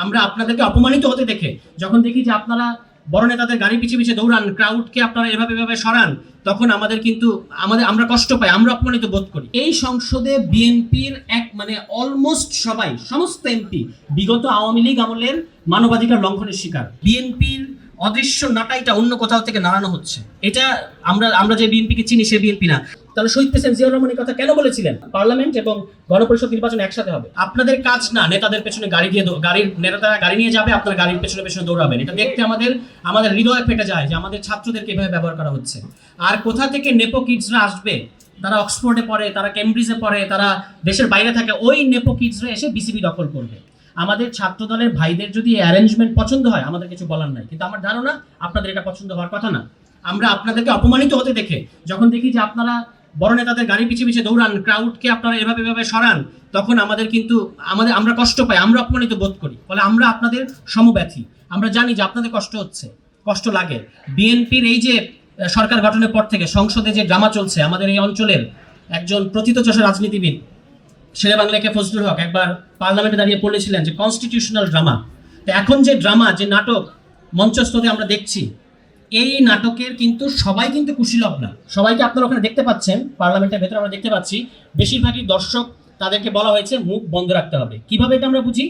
আমরা আপনাদেরকে অপমানিত হতে দেখে যখন দেখি যে আপনারা বড় নেতাদের গাড়ি পিছিয়ে পিছিয়ে দৌড়ান, ক্রাউডকে আপনারা এভাবে সরান, তখন আমাদের কিন্তু আমরা কষ্ট পাই, আমরা অপমানিত বোধ করি। এই সংসদে বিএনপির অলমোস্ট সবাই, সমস্ত এমপি বিগত আওয়ামী লীগ আমলের মানবাধিকার লঙ্ঘনের শিকার। বিএনপির অদৃশ্য নাটাইটা অন্য কোথাও থেকে নাড়ানো হচ্ছে। এটা আমরা যে বিএনপিকে চিনি সে বিএনপি না। তাহলে শহীদ প্রেসিডেন্ট জিয়াউর রহমানের কথা কেন বলেছিলেন পার্লামেন্ট এবং গণপরিষদ নির্বাচন একসাথে হবে? আপনাদের কাজ না নেতাদের পেছনে নেতারা গাড়ি নিয়ে যাবে, আপনার গাড়ির পেছনে পেছনে দৌড়াবেন। এটা দেখতে আমাদের হৃদয় ফেটে যায় যে আমাদের ছাত্রদেরকে এভাবে ব্যবহার করা হচ্ছে। আর কোথা থেকে নেপো কিডসরা আসবে, তারা অক্সফোর্ডে পড়ে, তারা কেমব্রিজে পড়ে, তারা দেশের বাইরে থাকে, ওই নেপো কিডসরা এসে বিসিবি দখল করবে। আমাদের ছাত্র দলের ভাইদের যদি অ্যারেঞ্জমেন্ট পছন্দ হয় আমাদের কিছু বলার নাই, কিন্তু আমার ধারণা আপনাদের এটা পছন্দ হওয়ার কথা না। আমরা আপনাদেরকে অপমানিত হতে দেখে যখন দেখি যে আপনারা বড় নেতাদের গাড়ি পিছিয়ে পিছিয়ে দৌড়ান, ক্রাউডকে আপনারা এভাবে সরান, তখন আমাদের কিন্তু আমরা কষ্ট পাই, আমরা অপমানিত বোধ করি। ফলে আমরা আপনাদের সমব্যথী। আমরা জানি যে আপনাদের কষ্ট হচ্ছে, কষ্ট লাগে। বিএনপির এই যে সরকার গঠনের পর থেকে সংসদে যে ড্রামা চলছে, আমাদের এই অঞ্চলের একজন প্রথিতযশা রাজনীতিবিদ শেরেবাংলাকে ফজলুল হক একবার পার্লামেন্টে দাঁড়িয়ে বলেছিলেন যে কনস্টিটিউশনাল ড্রামা। তো এখন যে ড্রামা, যে নাটক মঞ্চস্থতে আমরা দেখছি, এই নাটকের কিন্তু সবাই কিন্তু কুশীলব না। সবাইকে আপনারা ওখানে দেখতে পাচ্ছেন, পার্লামেন্টের ভেতরে আমরা দেখতে পাচ্ছি বেশিরভাগই দর্শক, তাদেরকে বলা হয়েছে মুখ বন্ধ রাখতে হবে। কিভাবে এটা আমরা বুঝি?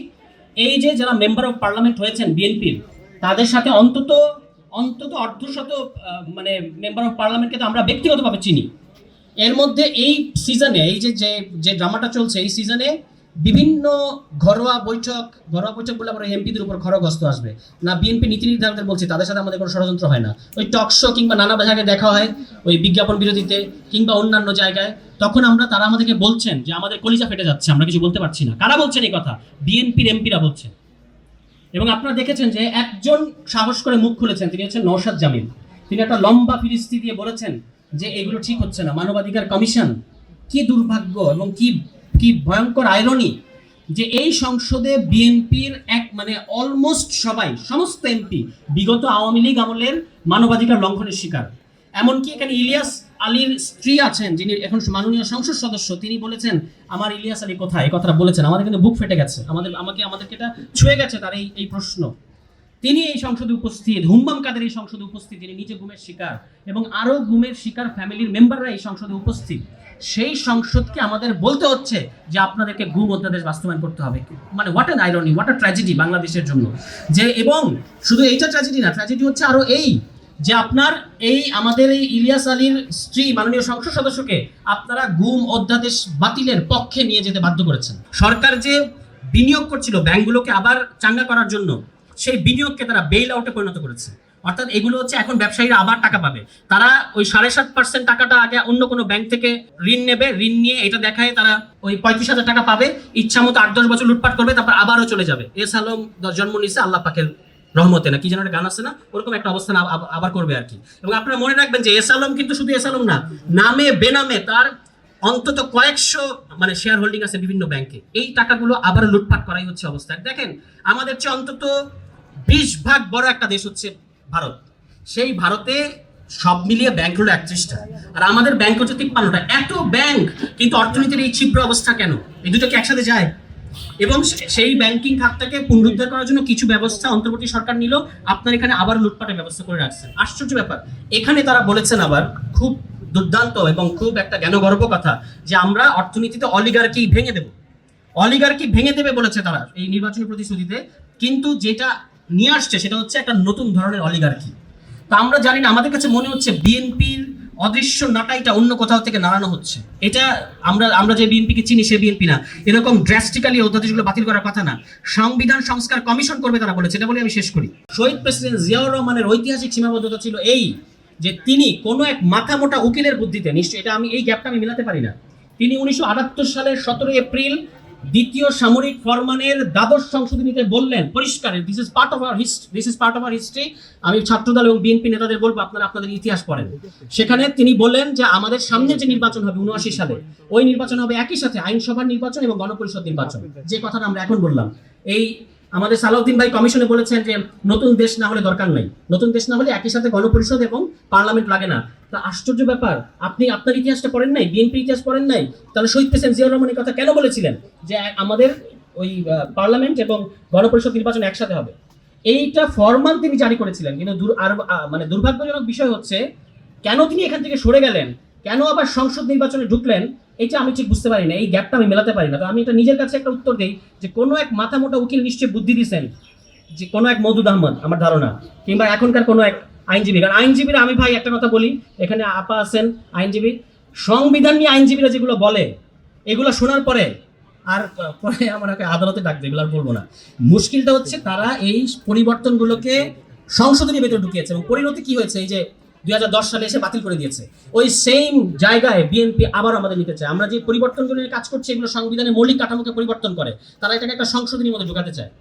এই যে যারা মেম্বার অফ পার্লামেন্ট হয়েছেন বিএনপির, তাদের সাথে অন্তত অর্ধশত মেম্বার অফ পার্লামেন্টকে তো আমরা ব্যক্তিগতভাবে চিনি। এর মধ্যে এই সিজনে এই যে ড্রামাটা চলছে, এই সিজনে বিভিন্ন ঘরোয়া বৈঠক বলে আমরা এমপিদের উপর খড়গহস্ত আসবে না। বিএনপি নীতি নির্ধারকদের বলছি, তাদের সাথে আমাদের কোনো ষড়যন্ত্র হয় না। ওই টক শো কিংবা নানা জায়গায় দেখা হয়, ওই বিজ্ঞাপন বিরোধীতে কিংবা অন্যান্য জায়গায়, তখন তারা আমাদেরকে বলছেন যে আমাদের কলিজা ফেটে যাচ্ছে, আমরা কিছু বলতে পারছি না। কারা বলছেন এই কথা? বিএনপির এমপিরা বলছেন। এবং আপনারা দেখেছেন যে একজন সাহস করে মুখ খুলেছেন, তিনি হচ্ছেন নওশাদ জামিল। তিনি একটা লম্বা ফিরিস্তি দিয়ে বলেছেন যে এগুলো ঠিক হচ্ছে না, মানবাধিকার কমিশন। কি দুর্ভাগ্য এবং কি ভয়ঙ্কর আইরনি যে এই সংসদে বিএনপির অলমোস্ট সবাই, সমস্ত এমপি বিগত আওয়ামী লীগ আমলের মানবাধিকার লঙ্ঘনের শিকার। এমনকি এখানে ইলিয়াস আলীর স্ত্রী আছেন, যিনি এখন মাননীয় সংসদ সদস্য, তিনি বলেছেন আমার ইলিয়াস আলী কোথায়, এই কথাটা বলেছেন। আমাদের কিন্তু বুক ফেটে গেছে, আমাদেরকে এটা ছুঁয়ে গেছে তার এই প্রশ্ন। তিনি এই সংসদে উপস্থিত, হুম্মাম কাদের এই সংসদে উপস্থিত, তিনি নিজে গুমের শিকার এবং আরো গুমের শিকার ফ্যামিলির মেম্বাররা এই সংসদে উপস্থিত। সেই সংসদকে আমাদের বলতে হচ্ছে যে আপনাদেরকে গুম অধ্যাদেশ বাস্তবায়ন করতে হবে। What an irony, what a tragedy বাংলাদেশের জন্য। যে এবং শুধু এইটা ট্র্যাজেডি না, ট্র্যাজেডি হচ্ছে আরো এই যে আমাদের এই ইলিয়াস আলীর স্ত্রী মাননীয় সংসদ সদস্যকে আপনারা গুম অধ্যাদেশ বাতিলের পক্ষে নিয়ে যেতে বাধ্য করেছেন। সরকার যে বিনিয়োগ করছিল ব্যাংকগুলোকে আবার চাঙ্গা করার জন্য, সেই বিনিয়োগকে তারা বেইল আউটে পরিণত করেছে। অর্থাৎ এগুলো হচ্ছে এখন ব্যবসায়ীরা আবার টাকা পাবে। তারা ওই 7.5% টাকাটা আগে অন্য কোনো ব্যাংক থেকে ঋণ নেবে, ঋণ নিয়ে এটা দেখায় তারা ওই 35,000 টাকা পাবে, ইচ্ছা মতো 8-10 বছর লুটপাট করবে, তারপর আবারও চলে যাবে। এস আলম জন্ম নিছে আল্লাহ পাকের রহমতে, না কি যেন একটা গান আছে না, ওরকম একটা অবস্থান আবার করবে আর কি। এবং আপনারা মনে রাখবেন যে এস আলম কিন্তু শুধু এস আলম না, নামে বেনামে তার অন্তত কয়েকশো শেয়ার হোল্ডিং আছে বিভিন্ন ব্যাংকে। এই টাকাগুলো আবার লুটপাট করাই হচ্ছে অবস্থা। দেখেন আমাদের চেয়ে অন্তত 20 ভাগ বড় একটা দেশ হচ্ছে ভারত। সেই ভারতে সব মিলিয়ে ব্যাংক হলো 31টা, আর আমাদের ব্যাংক হচ্ছে 53টা। এত ব্যাংক, কিন্তু অর্থনীতির এই তীব্র অবস্থা কেন? এই দুটো কি একসাথে যায়? এবং সেই ব্যাংকিং খাতটাকে পুনরুদ্ধার করার জন্য কিছু ব্যবস্থা অন্তর্বর্তী সরকার নিল, আপনার এখানে আবার লুটপাটের ব্যবস্থা করে রাখছেন। আশ্চর্য ব্যাপার। এখানে তারা বলেছেন আবার খুব দুর্দান্ত এবং খুব একটা জ্ঞানগর্ভ কথা, যে আমরা অর্থনীতিতে অলিগার্কি ভেঙে দেবে বলেছে তারা এই নির্বাচনী প্রতিশ্রুতিতে। কিন্তু যেটা নিয়ে আসছে সেটা হচ্ছে একটা নতুন ধরনের অলিগার্কি। তা আমরা জানি না, আমাদের কাছে মনে হচ্ছে বিএনপির অদৃশ্য নাটাইটা অন্য কোথাও থেকে নাড়ানো হচ্ছে। এটা আমরা যে বিএনপিকে চিনি সে বিএনপি না। এরকম ড্রাস্টিক্যালি অধ্যাদেশগুলো বাতিল করার কথা না, সংবিধান সংস্কার কমিশন করবে তারা বলেছে। এটা বলে আমি শেষ করি। শহীদ প্রেসিডেন্ট জিয়াউর রহমানের ঐতিহাসিক সীমাবদ্ধতা ছিল এই যে তিনি কোনো এক মাথা মোটা উকিলের বুদ্ধিতে, নিশ্চয়ই এটা এই গ্যাপটা আমি মিলাতে পারি না, তিনি 1978 সালের 17 এপ্রিল দ্বিতীয় সামরিক ফরমানের দ্বাদশ সংশোধনীতে বললেন পরিষ্কার, this is part of our history. আমি ছাত্রদল এবং বিএনপি নেতাদের বলবো আপনারা আপনাদের ইতিহাস পড়েন। সেখানে তিনি বলেন যে আমাদের সামনে যে নির্বাচন হবে 79 সালে, ওই নির্বাচন হবে একই সাথে আইনসভার নির্বাচন এবং গণপরিষদ নির্বাচন। যে কথাটা আমরা এখন বললাম, এই আমাদের সালাউদ্দিন ভাই কমিশনে বলেছেন যে নতুন দেশ না হলে দরকার নাই, নতুন দেশ না হলে একই সাথে গণপরিষদ এবং পার্লামেন্ট লাগে না। তা আশ্চর্য ব্যাপার, আপনি আপনার ইতিহাসটা পড়েন নাই, বিএনপির ইতিহাস পড়েন নাই। তাহলে শহীদ প্রেসিডেন্ট জিয়াউর রহমানের কথা কেন বলেছিলেন যে আমাদের ওই পার্লামেন্ট এবং গণপরিষদ নির্বাচন একসাথে হবে, এইটা ফরমান তিনি জারি করেছিলেন। কিন্তু মানে দুর্ভাগ্যজনক বিষয় হচ্ছে কেন তিনি এখান থেকে সরে গেলেন, কেন আবার সংসদ নির্বাচনে ঢুকলেন, এটা আমি ঠিক বুঝতে পারি না। এই গ্যাপটা আমি মেলাতে পারি না। তো আমি এটা নিজের কাছে একটা উত্তর দিই যে কোনো এক মাথা মোটা উকিল নিশ্চয়ই বুদ্ধি দিয়েছেন, যে কোনো এক মওদুদ আহমদ আমার ধারণা, কিংবা এখনকার কোনো এক আইনজীবী। কারণ আইনজীবীরা, আমি ভাই একটা কথা বলি, এখানে আপা আছেন আইনজীবী, সংবিধান নিয়ে আইনজীবীরা যেগুলো বলে এগুলো শোনার পরে আর পরে আমার আদালতে ডাকবে, এগুলো আর বলবো না। মুশকিলটা হচ্ছে তারা এই পরিবর্তনগুলোকে সংশোধনী ভেতরে ঢুকিয়েছে এবং পরিণতি কি হয়েছে, এই যে 2010 সালে এসে বাতিল করে দিয়েছে। ওই সেম জায়গায় বিএনপি আবার আমাদের নিতে চায়। আমরা যে পরিবর্তনগুলো নিয়ে কাজ করছি এগুলো সংবিধানের মৌলিক কাঠামোকে পরিবর্তন করে, তারা এটাকে একটা সংশোধনীর মধ্যে ঢুকাতে চায়।